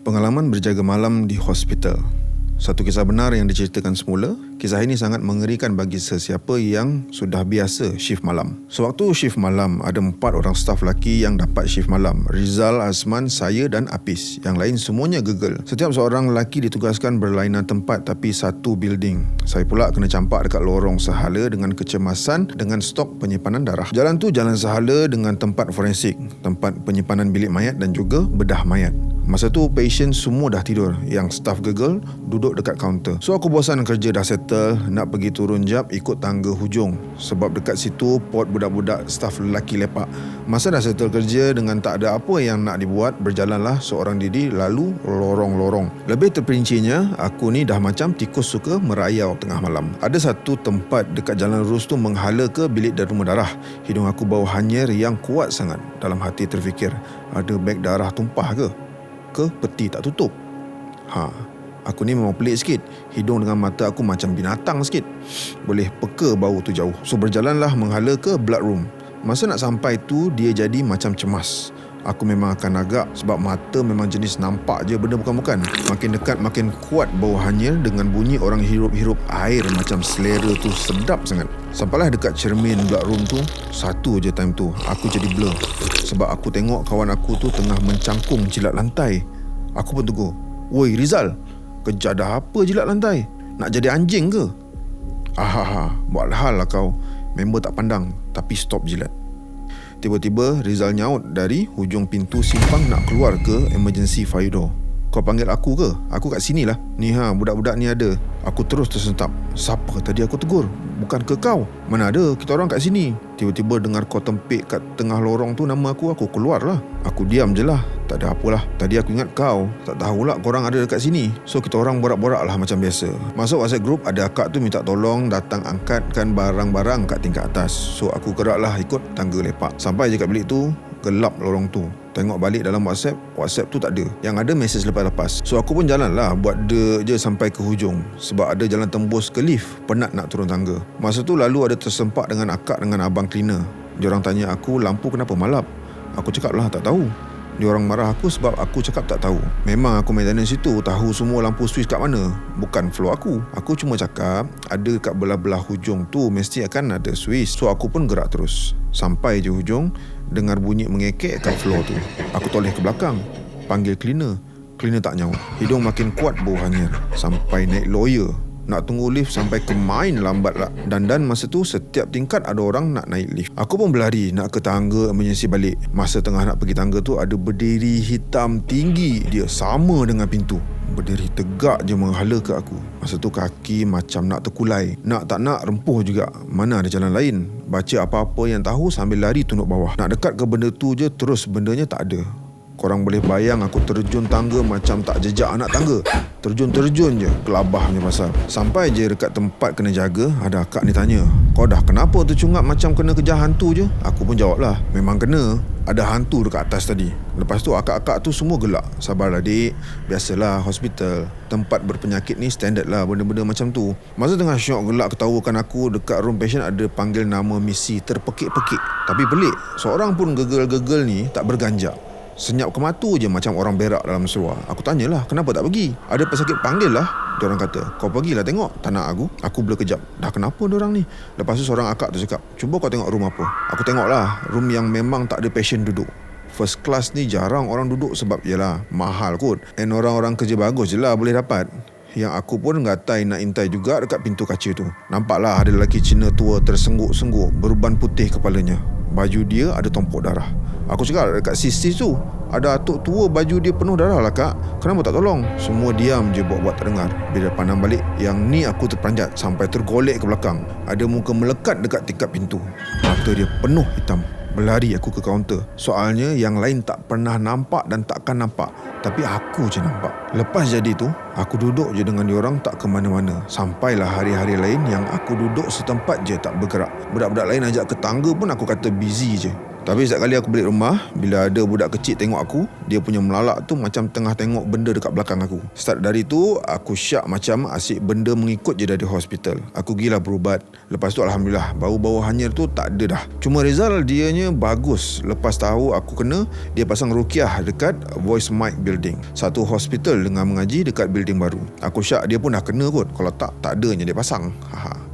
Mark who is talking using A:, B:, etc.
A: Pengalaman berjaga malam di hospital. Satu kisah benar yang diceritakan semula. Kisah ini sangat mengerikan bagi sesiapa yang sudah biasa shift malam. Sewaktu shift malam, ada 4 orang staf lelaki yang dapat shift malam. Rizal, Azman, saya dan Apis. Yang lain semuanya gegel. Setiap seorang lelaki ditugaskan berlainan tempat tapi satu building. Saya pula kena campak dekat lorong sahala dengan kecemasan dengan stok penyimpanan darah. Jalan tu jalan sahala dengan tempat forensik, tempat penyimpanan bilik mayat dan juga bedah mayat. Masa tu patient semua dah tidur. Yang staff gegel duduk dekat kaunter. So aku bosan kerja dah settle, nak pergi turun jap ikut tangga hujung. Sebab dekat situ pot budak-budak staff lelaki lepak. Masa dah settle kerja dengan tak ada apa yang nak dibuat, berjalanlah seorang diri lalu lorong-lorong. Lebih terperincinya, aku ni dah macam tikus suka merayau tengah malam. Ada satu tempat dekat jalan lurus tu menghala ke bilik darah darah. Hidung aku bau hanyir yang kuat sangat. Dalam hati terfikir, ada beg darah tumpah ke peti tak tutup. Aku ni memang pelik sikit. Hidung dengan mata aku macam binatang sikit. Boleh peka bau tu jauh. So berjalanlah menghala ke blood room. Masa nak sampai tu, dia jadi macam cemas. Aku memang akan agak sebab mata memang jenis nampak je benda bukan-bukan. Makin dekat makin kuat bau hanyir dengan bunyi orang hirup-hirup air macam selera tu sedap sangat. Sampailah dekat cermin blood room tu, satu je time tu aku jadi blur. Sebab aku tengok kawan aku tu tengah mencangkung jilat lantai. Aku pun tegur, "Woi Rizal, kerja dah apa jilat lantai? Nak jadi anjing ke?" Buat hal lah kau. Member tak pandang tapi stop jilat. Tiba-tiba Rizal nyaut dari hujung pintu simpang nak keluar ke emergency fire door. "Kau panggil aku ke? Aku kat sini lah. Ni budak-budak ni ada." Aku terus tersentak. "Siapa tadi aku tegur? Bukan ke kau? Mana ada, kita orang kat sini." Tiba-tiba dengar kau tempik kat tengah lorong tu nama aku keluar lah. Aku diam je lah. Tak ada apalah. Tadi aku ingat kau. Tak tahulah korang ada dekat sini. So kita orang borak-borak lah macam biasa. Masuk WhatsApp group, ada akak tu minta tolong datang angkatkan barang-barang kat tingkat atas. So aku gerak lah ikut tangga lepak. Sampai je kat bilik tu, gelap lorong tu. Tengok balik dalam WhatsApp tu tak ada. Yang ada mesej lepas-lepas. So aku pun jalan lah buat je sampai ke hujung. Sebab ada jalan tembus ke lift. Penat nak turun tangga. Masa tu lalu ada tersempak dengan akak dengan abang cleaner. Diorang tanya aku lampu kenapa malap. Aku cakap lah tak tahu. Diorang marah aku sebab aku cakap tak tahu. Memang aku maintenance situ, tahu semua lampu switch kat mana. Bukan floor aku. Aku cuma cakap ada kat belah-belah hujung tu mesti akan ada switch. So aku pun gerak terus. Sampai je hujung, dengar bunyi mengekek kat floor tu. Aku toleh ke belakang, panggil cleaner. Cleaner tak nyaut. Hidung makin kuat bau hanyir. Sampai naik lawyer. Nak tunggu lift sampai ke main lambat lah. Dan masa tu setiap tingkat ada orang nak naik lift. Aku pun berlari nak ke tangga emergency balik. Masa tengah nak pergi tangga tu, ada berdiri hitam tinggi. Dia sama dengan pintu. Berdiri tegak je menghala ke aku. Masa tu kaki macam nak terkulai. Nak tak nak rempuh juga. Mana ada jalan lain. Baca apa-apa yang tahu sambil lari tunduk bawah. Nak dekat ke benda tu je, terus bendanya tak ada. Korang boleh bayang aku terjun tangga macam tak jejak anak tangga. Terjun je, kelabahnya pasal. Sampai je dekat tempat kena jaga, ada akak ni tanya, "Kau dah kenapa tercungap macam kena kejar hantu je?" Aku pun jawab lah, "Memang kena. Ada hantu dekat atas tadi." Lepas tu akak-akak tu semua gelak. "Sabarlah dik, biasalah hospital. Tempat berpenyakit ni standard lah benda-benda macam tu." Masa tengah syok gelak ketawakan aku, dekat room patient ada panggil nama misi terpekik-pekik. Tapi pelik, seorang pun gegel-gegel ni tak berganjak. Senyap ke mata je macam orang berak dalam seluar. Aku tanyalah, "Kenapa tak pergi?" "Ada pesakit panggil lah." Diorang kata, "Kau pergilah tengok." Tak nak aku. Aku blur kejap. Dah kenapa diorang ni? Lepas tu seorang akak tu cakap, "Cuba kau tengok room apa." Aku tengok lah. Room yang memang tak ada patient duduk. First class ni jarang orang duduk sebab yelah mahal kot. And orang-orang kerja bagus je lah boleh dapat. Yang aku pun gatai nak intai juga dekat pintu kaca tu. Nampaklah ada lelaki Cina tua tersengguk-sengguk, beruban putih kepalanya. Baju dia ada tompok darah. Aku cakap dekat sis tu, "Ada atuk tua baju dia penuh darah lah kak. Kenapa tak tolong?" Semua diam je buat tak dengar. Bila pandang balik, yang ni aku terperanjat sampai tergolek ke belakang. Ada muka melekat dekat tingkap pintu. Mata dia penuh hitam. Berlari aku ke kaunter. Soalnya yang lain tak pernah nampak dan takkan nampak. Tapi aku je nampak. Lepas jadi tu, aku duduk je dengan diorang tak ke mana-mana. Sampailah hari-hari lain yang aku duduk setempat je tak bergerak. Budak-budak lain ajak ke tangga pun aku kata busy je. Tapi setiap kali aku balik rumah, bila ada budak kecil tengok aku, dia punya melalak tu macam tengah tengok benda dekat belakang aku. Start dari tu, aku syak macam asyik benda mengikut je dari hospital. Aku gila berubat. Lepas tu Alhamdulillah, bau-bau hanyir tu tak ada dah. Cuma Rizal dianya bagus. Lepas tahu aku kena, dia pasang rukiah dekat Voice Mic Building, satu hospital dengan mengaji dekat building baru. Aku syak dia pun dah kena kot. Kalau tak adanya dia pasang. Haha.